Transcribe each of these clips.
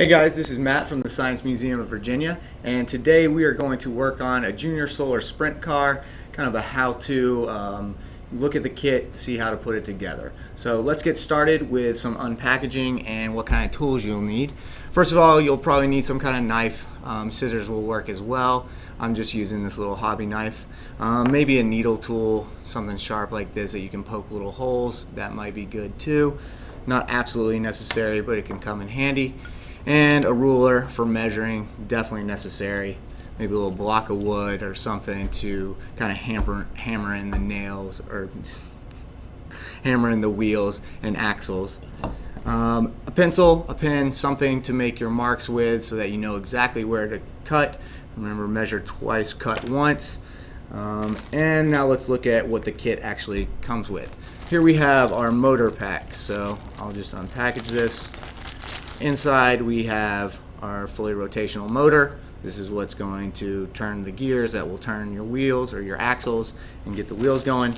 Hey guys, this is Matt from the Science Museum of Virginia, and today we are going to work on a Junior Solar Sprint car, kind of a how-to look at the kit, see how to put it together. So let's get started with some unpackaging and what kind of tools you'll need. First of all, you'll probably need some kind of knife. Scissors will work as well. I'm just using this little hobby knife. Maybe a needle tool, something sharp like this that you can poke little holes. That might be good too. Not absolutely necessary, but it can come in handy. And a ruler for measuring, definitely necessary. Maybe a little block of wood or something to kind of hammer in the nails, or hammer in the wheels and axles. A pencil, a pen, something to make your marks with so that you know exactly where to cut. Remember, measure twice, cut once. And now let's look at what the kit actually comes with. Here we have our motor pack, so I'll just unpackage this. Inside we have our fully rotational motor. This is what's going to turn the gears that will turn your wheels or your axles and get the wheels going.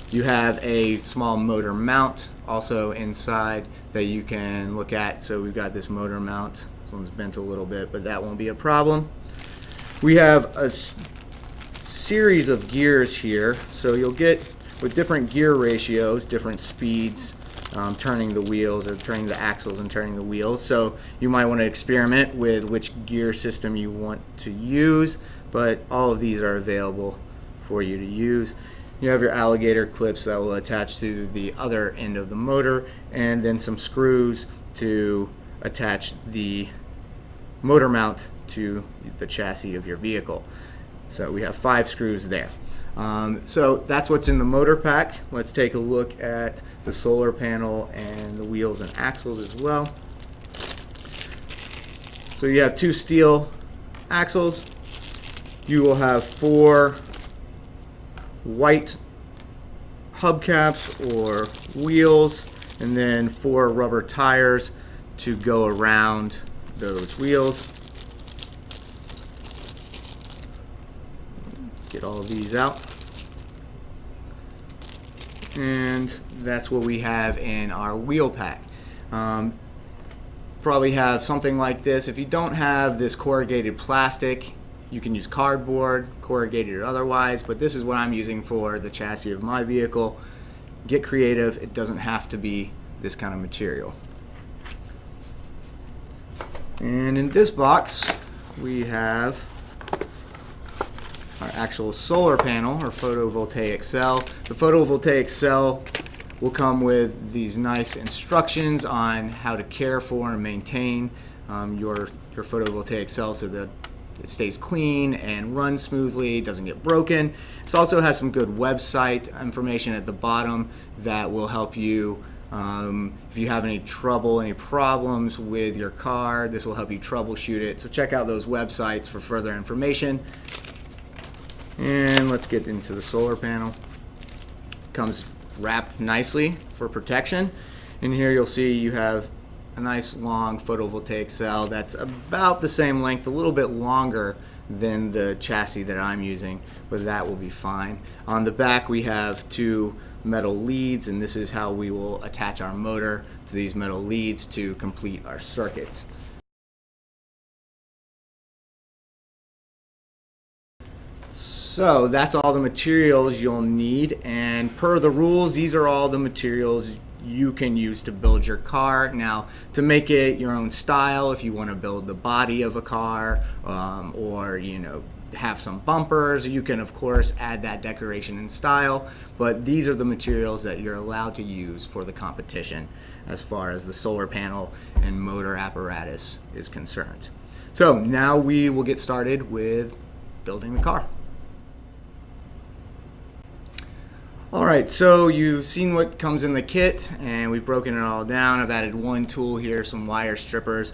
You have a small motor mount also inside that you can look at. So we've got this motor mount. This one's bent a little bit, but that won't be a problem. We have a series of gears here, so you'll get with different gear ratios, different speeds, turning the wheels or turning the axles and turning the wheels. So you might want to experiment with which gear system you want to use, but all of these are available for you to use. You have your alligator clips that will attach to the other end of the motor, and then some screws to attach the motor mount to the chassis of your vehicle. So we have 5 screws there. So that's what's in the motor pack. Let's take a look at the solar panel and the wheels and axles as well. So you have 2 steel axles. You will have 4 white hubcaps or wheels, and then 4 rubber tires to go around those wheels. Get all of these out, and that's what we have in our wheel pack. Probably have something like this. If you don't have this corrugated plastic, you can use cardboard, corrugated or otherwise, but this is what I'm using for the chassis of my vehicle. Get creative. It doesn't have to be this kind of material. And in this box we have our actual solar panel or photovoltaic cell. The photovoltaic cell will come with these nice instructions on how to care for and maintain your photovoltaic cell so that it stays clean and runs smoothly, doesn't get broken. This also has some good website information at the bottom that will help you if you have any trouble, any problems with your car. This will help you troubleshoot it. So check out those websites for further information. And let's get into the solar panel. Comes wrapped nicely for protection. And here you'll see you have a nice long photovoltaic cell that's about the same length, a little bit longer than the chassis that I'm using, but that will be fine. On the back we have 2 metal leads, and this is how we will attach our motor to these metal leads to complete our circuits. So that's all the materials you'll need, and per the rules, these are all the materials you can use to build your car. Now, to make it your own style, if you want to build the body of a car, or have some bumpers, you can of course add that decoration and style, but these are the materials that you're allowed to use for the competition as far as the solar panel and motor apparatus is concerned. So now we will get started with building the car. Alright, so you've seen what comes in the kit, and we've broken it all down. I've added 1 tool here, some wire strippers.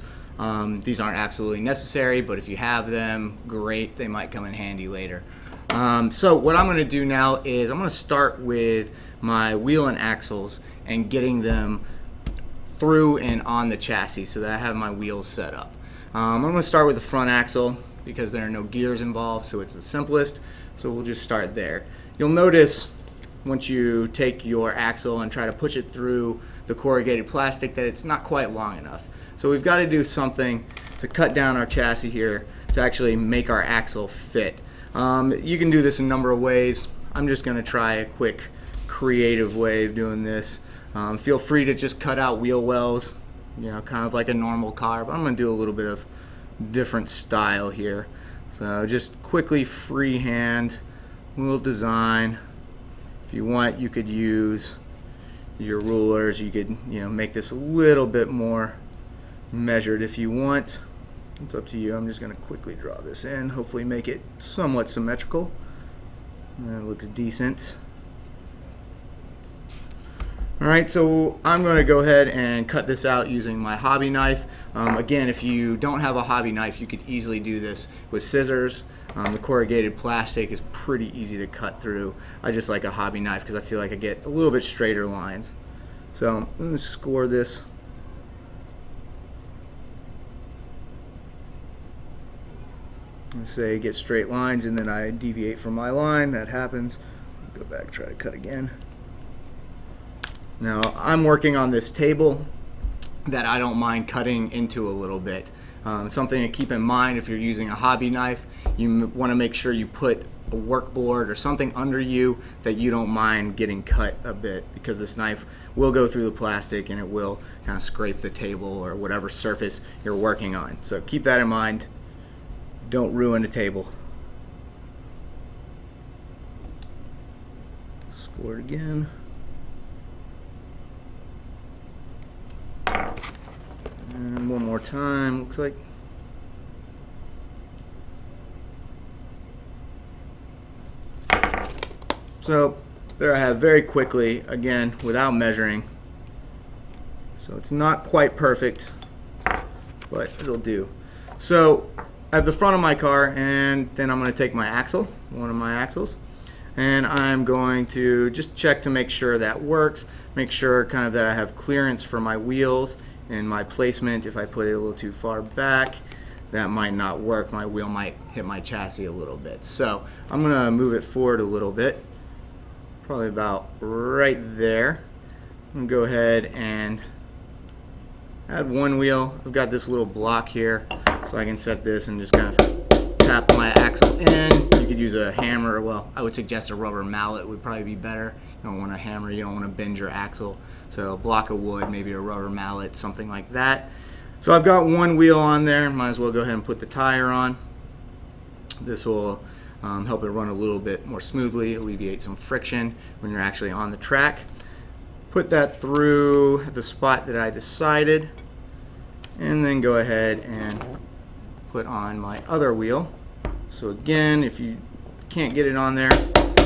These aren't absolutely necessary, but if you have them, great, they might come in handy later. So what I'm going to do now is I'm going to start with my wheel and axles and getting them through and on the chassis so that I have my wheels set up. I'm going to start with the front axle because there are no gears involved, so it's the simplest. So we'll just start there. You'll notice once you take your axle and try to push it through the corrugated plastic that it's not quite long enough. So we've got to do something to cut down our chassis here to actually make our axle fit. You can do this a number of ways. I'm just going to try a quick creative way of doing this. Feel free to just cut out wheel wells, you know, kind of like a normal car, but I'm going to do a little bit of different style here. So just quickly freehand wheel design. If you want, you could use your rulers. You could, you know, make this a little bit more measured if you want. It's up to you. I'm just going to quickly draw this in, hopefully make it somewhat symmetrical. That looks decent. Alright, so I'm going to go ahead and cut this out using my hobby knife. Again, if you don't have a hobby knife, you could easily do this with scissors. The corrugated plastic is pretty easy to cut through. I just like a hobby knife because I feel like I get a little bit straighter lines. So I'm going to score this. Let's say get straight lines, and then I deviate from my line. That happens. Go back, try to cut again. Now I'm working on this table that I don't mind cutting into a little bit. Something to keep in mind if you're using a hobby knife, you want to make sure you put a work board or something under you that you don't mind getting cut a bit, because this knife will go through the plastic and it will kind of scrape the table or whatever surface you're working on. So keep that in mind. Don't ruin the table. Score it again. And one more time, looks like. So there I have, very quickly, again without measuring. So it's not quite perfect, but it'll do. So I have the front of my car, and then I'm going to take my axle, one of my axles, and I'm going to just check to make sure that works, make sure kind of that I have clearance for my wheels and my placement. If I put it a little too far back, that might not work. My wheel might hit my chassis a little bit. So I'm going to move it forward a little bit, probably about right there. I'm going to go ahead and add one wheel. I've got this little block here, so I can set this and just kind of tap my axle in. You could use a hammer. Well, I would suggest a rubber mallet would probably be better. You don't want a hammer, you don't want to bend your axle. So a block of wood, maybe a rubber mallet, something like that. So I've got one wheel on there. Might as well go ahead and put the tire on. This will help it run a little bit more smoothly, alleviate some friction when you're actually on the track. Put that through the spot that I decided, and then go ahead and put on my other wheel. So again, if you can't get it on there,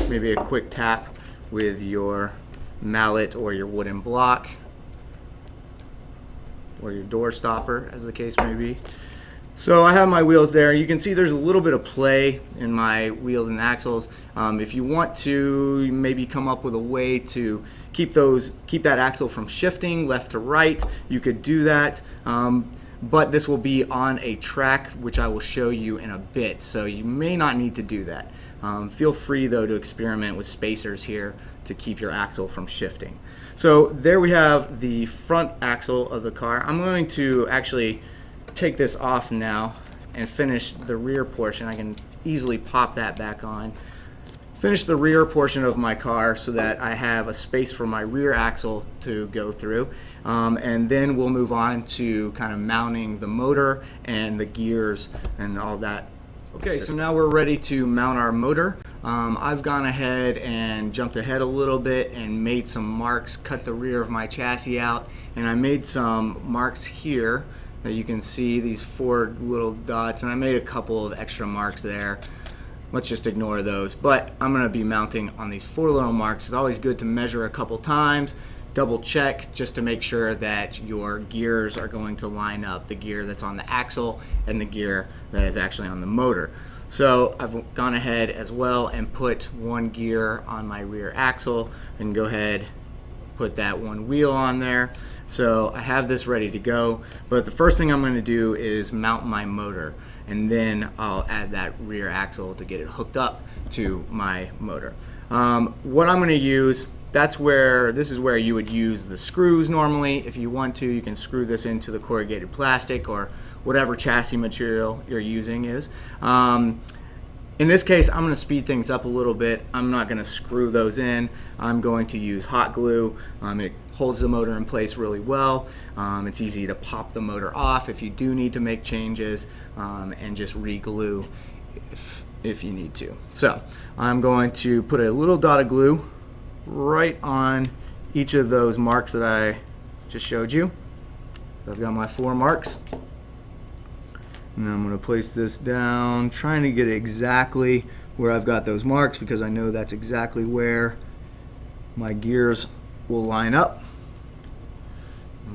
maybe a quick tap with your mallet or your wooden block or your door stopper, as the case may be. So I have my wheels there. You can see there's a little bit of play in my wheels and axles. If you want to maybe come up with a way to keep that axle from shifting left to right, you could do that. But this will be on a track, which I will show you in a bit, so you may not need to do that. Feel free though to experiment with spacers here to keep your axle from shifting. So there we have the front axle of the car. I'm going to actually take this off now and finish the rear portion. I can easily pop that back on. Finish the rear portion of my car so that I have a space for my rear axle to go through, and then we'll move on to kind of mounting the motor and the gears and all that. Okay, so now we're ready to mount our motor. I've gone ahead and jumped ahead a little bit and made some marks, cut the rear of my chassis out, and I made some marks here that you can see, these 4 little dots, and I made a couple of extra marks there. Let's just ignore those, but I'm going to be mounting on these 4 little marks. It's always good to measure a couple times, double check just to make sure that your gears are going to line up, the gear that's on the axle and the gear that is actually on the motor. So I've gone ahead as well and put one gear on my rear axle, and go ahead put that one wheel on there. So I have this ready to go, but the first thing I'm going to do is mount my motor, and then I'll add that rear axle to get it hooked up to my motor. What I'm going to use this is where you would use the screws normally. If you want to, you can screw this into the corrugated plastic or whatever chassis material you're using is. In this case, I'm going to speed things up a little bit. I'm not going to screw those in. I'm going to use hot glue. It holds the motor in place really well. It's easy to pop the motor off if you do need to make changes, and just re-glue if you need to. So I'm going to put a little dot of glue right on each of those marks that I just showed you. So I've got my 4 marks. And then I'm going to place this down, trying to get exactly where I've got those marks because I know that's exactly where my gears will line up.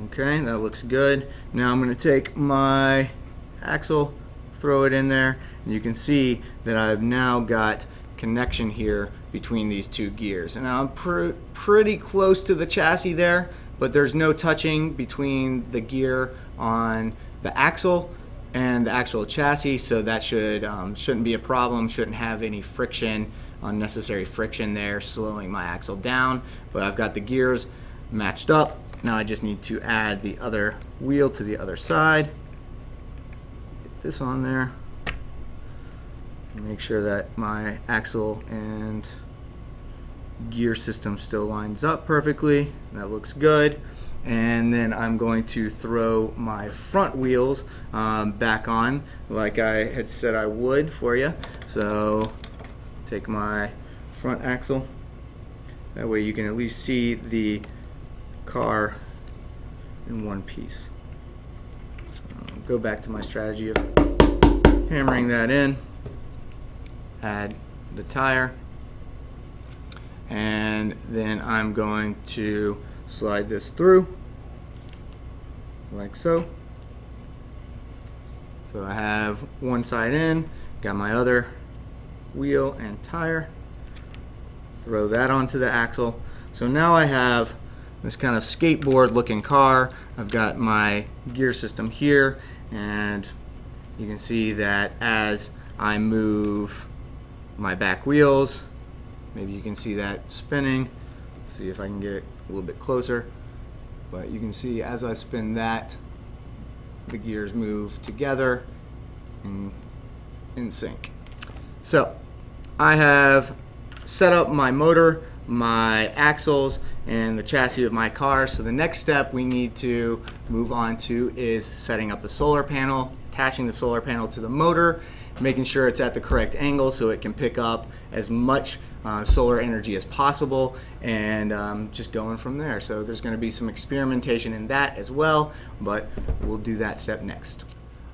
Okay, that looks good. Now I'm going to take my axle, throw it in there, and you can see that I've now got connection here between these 2 gears. And now I'm pretty close to the chassis there, but there's no touching between the gear on the axle and the actual chassis, so that shouldn't be a problem. Shouldn't have any friction, unnecessary friction there, slowing my axle down. But I've got the gears matched up. Now I just need to add the other wheel to the other side. Get this on there. Make sure that my axle and gear system still lines up perfectly. That looks good. And then I'm going to throw my front wheels back on like I had said I would for you. So take my front axle, that way you can at least see the car in one piece. Go back to my strategy of hammering that in, add the tire, and then I'm going to slide this through like so. So I have one side in, got my other wheel and tire, throw that onto the axle. So now I have this kind of skateboard looking car. I've got my gear system here, and you can see that as I move my back wheels, maybe you can see that spinning. Let's see if I can get it a little bit closer, but you can see as I spin that, the gears move together in sync. So I have set up my motor, my axles, and the chassis of my car. So the next step we need to move on to is setting up the solar panel, attaching the solar panel to the motor, making sure it's at the correct angle so it can pick up as much solar energy as possible, and just going from there. So there's going to be some experimentation in that as well, but we'll do that step next.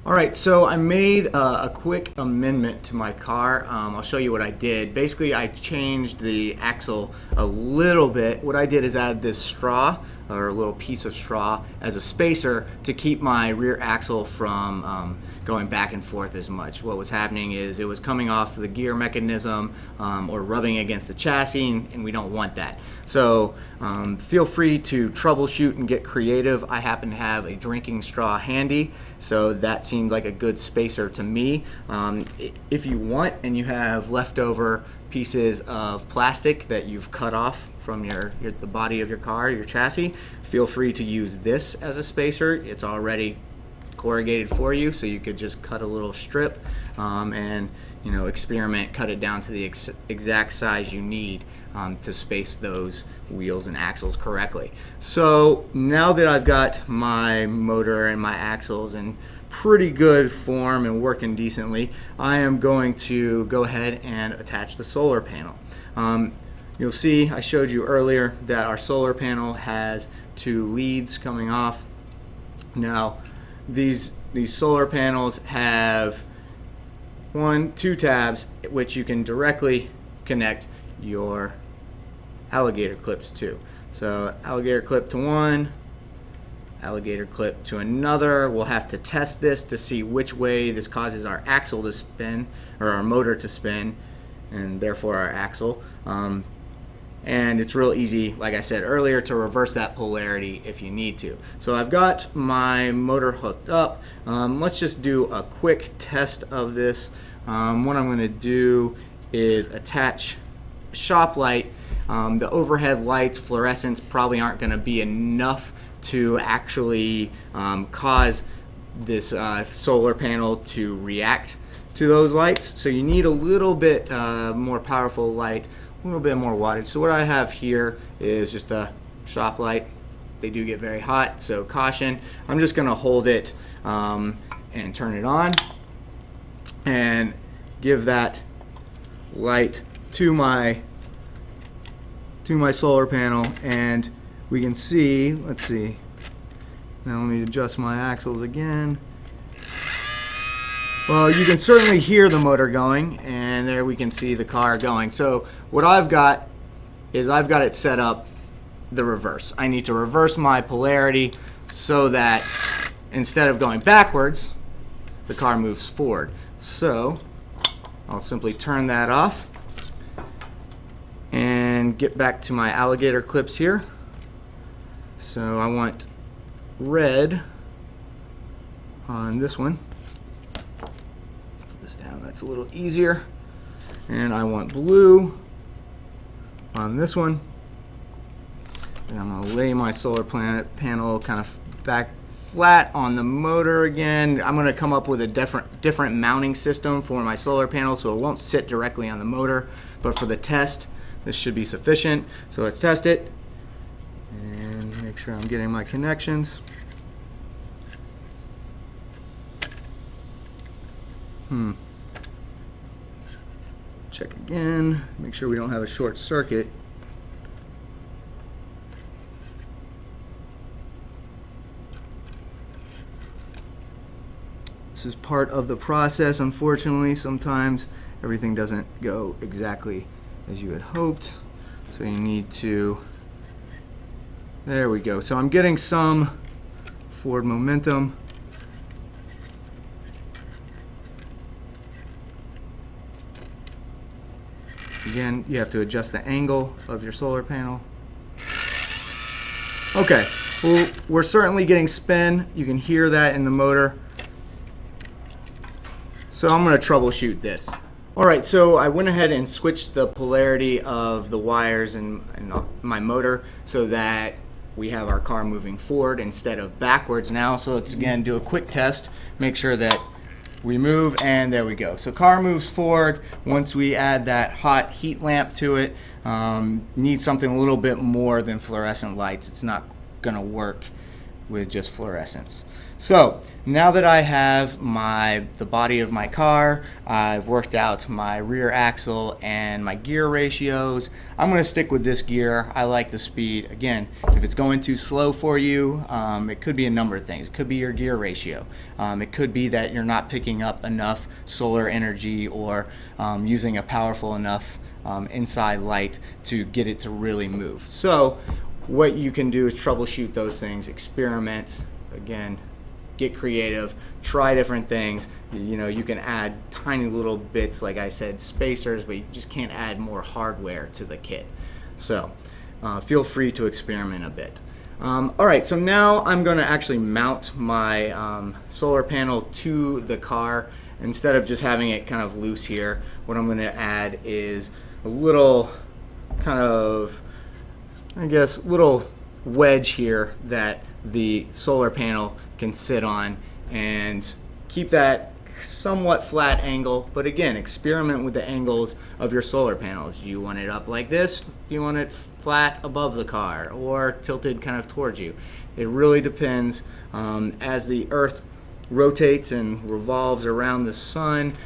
Alright, so I made a quick amendment to my car. I'll show you what I did. Basically, I changed the axle a little bit. What I did is add this straw, or a little piece of straw, as a spacer to keep my rear axle from going back and forth as much. What was happening is it was coming off the gear mechanism or rubbing against the chassis, and we don't want that. So feel free to troubleshoot and get creative. I happen to have a drinking straw handy, so that seemed like a good spacer to me. If you want and you have leftover pieces of plastic that you've cut off from the body of your car, your chassis, feel free to use this as a spacer. It's already corrugated for you, so you could just cut a little strip and experiment, cut it down to the exact size you need to space those wheels and axles correctly. So now that I've got my motor and my axles in pretty good form and working decently, I am going to go ahead and attach the solar panel. You'll see I showed you earlier that our solar panel has 2 leads coming off. Now these solar panels have 2 tabs which you can directly connect your alligator clips to. So alligator clip to one, alligator clip to another. We'll have to test this to see which way this causes our axle to spin, or our motor to spin, and therefore our axle. And it's real easy, like I said earlier, to reverse that polarity if you need to. So I've got my motor hooked up. Let's just do a quick test of this. What I'm going to do is attach a shop light. The overhead lights, fluorescents, probably aren't going to be enough to actually cause this solar panel to react to those lights. So you need a little bit more powerful light, a little bit more wattage. So what I have here is just a shop light. They do get very hot, so caution. I'm just going to hold it and turn it on and give that light to my solar panel, and we can see, let's see, now let me adjust my axles again. Well, you can certainly hear the motor going, and there we can see the car going. So what I've got is I've got it set up the reverse. I need to reverse my polarity so that instead of going backwards, the car moves forward. So I'll simply turn that off and get back to my alligator clips here. So I want red on this one. Put this down, that's a little easier. And I want blue on this one. And I'm going to lay my solar panel kind of back flat on the motor again. I'm going to come up with a different mounting system for my solar panel so it won't sit directly on the motor, but for the test this should be sufficient. So let's test it and make sure I'm getting my connections. Check again, make sure we don't have a short circuit. This is part of the process. Unfortunately, sometimes everything doesn't go exactly as you had hoped, so you need to, there we go. So I'm getting some forward momentum. Again, you have to adjust the angle of your solar panel. Okay, well, we're certainly getting spin. You can hear that in the motor. So I'm going to troubleshoot this. Alright, so I went ahead and switched the polarity of the wires in my motor so that we have our car moving forward instead of backwards now. So let's again do a quick test, make sure that we move, and there we go. So car moves forward. Once we add that hot heat lamp to it, need something a little bit more than fluorescent lights. It's not going to work with just fluorescence. So now that I have the body of my car, I've worked out my rear axle and my gear ratios. I'm going to stick with this gear. I like the speed. Again, if it's going too slow for you, it could be a number of things. It could be your gear ratio. It could be that you're not picking up enough solar energy or using a powerful enough inside light to get it to really move. So what you can do is troubleshoot those things, experiment, again, get creative, try different things. You know, you can add tiny little bits, like I said, spacers, but you just can't add more hardware to the kit. So feel free to experiment a bit. Alright, so now I'm going to actually mount my solar panel to the car. Instead of just having it kind of loose here, what I'm going to add is a little kind of, I guess, little wedge here that the solar panel can sit on and keep that somewhat flat angle. But again, experiment with the angles of your solar panels. Do you want it up like this? Do you want it flat above the car or tilted kind of towards you? It really depends. As the earth rotates and revolves around the sun,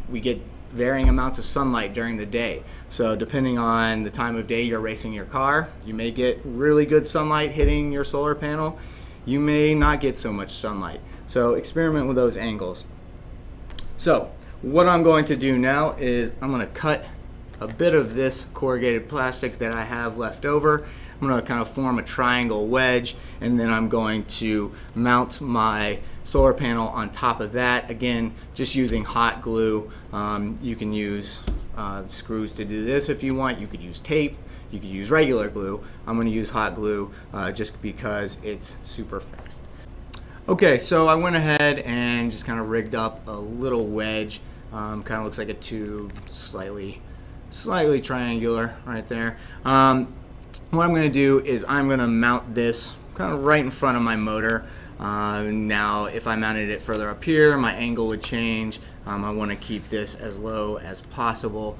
we get varying amounts of sunlight during the day. So depending on the time of day you're racing your car, you may get really good sunlight hitting your solar panel. You may not get so much sunlight. So experiment with those angles. So what I'm going to do now is I'm going to cut a bit of this corrugated plastic that I have left over. I'm going to kind of form a triangle wedge, and then I'm going to mount my solar panel on top of that. Again, just using hot glue. You can use screws to do this if you want. You could use tape. You could use regular glue. I'm going to use hot glue just because it's super fast. Okay, so I went ahead and just kind of rigged up a little wedge. Kind of looks like a tube, slightly slightly triangular right there. What I'm going to do is I'm going to mount this kind of right in front of my motor. Now if I mounted it further up here, my angle would change. I want to keep this as low as possible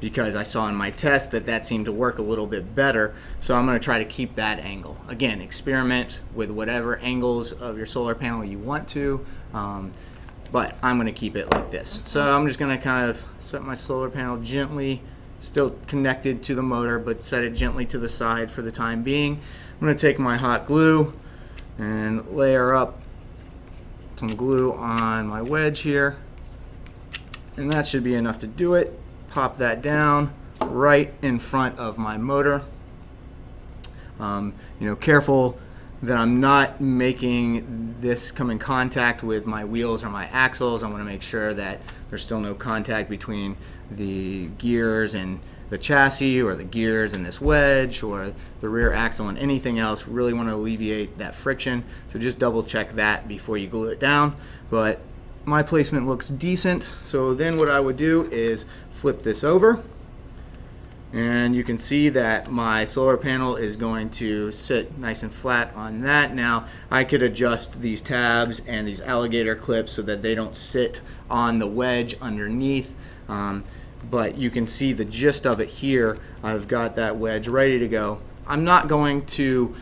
because I saw in my test that seemed to work a little bit better, so I'm going to try to keep that angle. Again, experiment with whatever angles of your solar panel you want to, but I'm going to keep it like this. So I'm just going to kind of set my solar panel gently, still connected to the motor, but set it gently to the side for the time being. I'm going to take my hot glue and layer up some glue on my wedge here, and that should be enough to do it. Pop that down right in front of my motor. Careful that I'm not making this come in contact with my wheels or my axles. I want to make sure that there's still no contact between the gears and the chassis, or the gears and this wedge, or the rear axle and anything else. Really want to alleviate that friction, so just double check that before you glue it down. But my placement looks decent, so then what I would do is flip this over, and you can see that my solar panel is going to sit nice and flat on that. Now I could adjust these tabs and these alligator clips so that they don't sit on the wedge underneath, but you can see the gist of it here. I've got that wedge ready to go. I'm not going to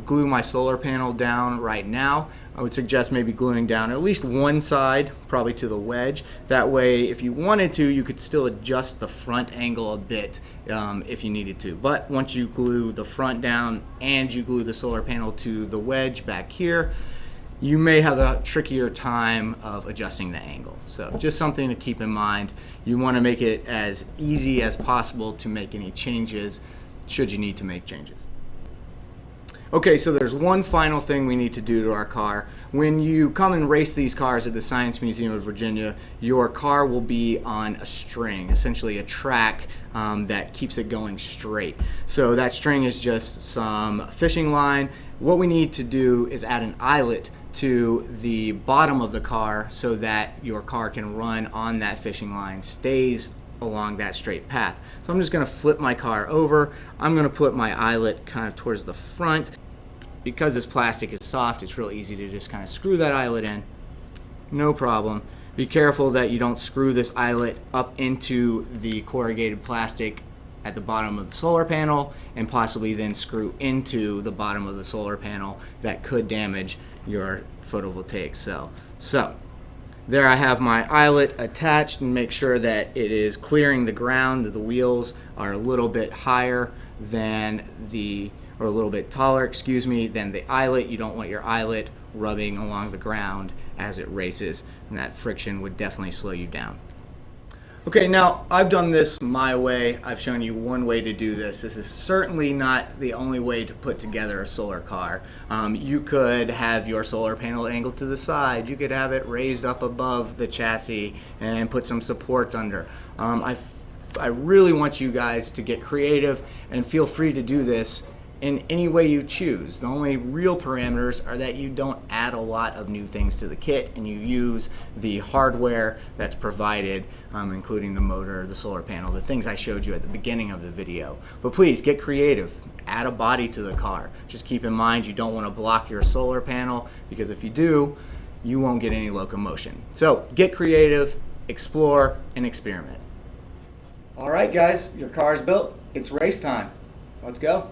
glue my solar panel down right now. I would suggest maybe gluing down at least one side, probably to the wedge. That way, if you wanted to, you could still adjust the front angle a bit if you needed to. But once you glue the front down and you glue the solar panel to the wedge back here, you may have a trickier time of adjusting the angle. So just something to keep in mind. You want to make it as easy as possible to make any changes, should you need to make changes. Okay, so there's one final thing we need to do to our car. When you come and race these cars at the Science Museum of Virginia, your car will be on a string, essentially a track that keeps it going straight. So that string is just some fishing line. What we need to do is add an eyelet to the bottom of the car so that your car can run on that fishing line, stays along that straight path. So I'm just going to flip my car over. I'm going to put my eyelet kind of towards the front. Because this plastic is soft, it's real easy to just kind of screw that eyelet in. No problem. Be careful that you don't screw this eyelet up into the corrugated plastic at the bottom of the solar panel and possibly then screw into the bottom of the solar panel. That could damage your photovoltaic cell. So there I have my eyelet attached, and make sure that it is clearing the ground, that the wheels are a little bit higher than or a little bit taller, excuse me, than the eyelet. You don't want your eyelet rubbing along the ground as it races, and that friction would definitely slow you down. Okay, now I've done this my way. I've shown you one way to do this. This is certainly not the only way to put together a solar car. You could have your solar panel angled to the side. You could have it raised up above the chassis and put some supports under. I really want you guys to get creative and feel free to do this in any way you choose. The only real parameters are that you don't add a lot of new things to the kit, and you use the hardware that's provided, including the motor, the solar panel, the things I showed you at the beginning of the video. But please get creative. Add a body to the car. Just keep in mind you don't want to block your solar panel, because if you do, you won't get any locomotion. So get creative, explore, and experiment. Alright guys, your car is built. It's race time. Let's go.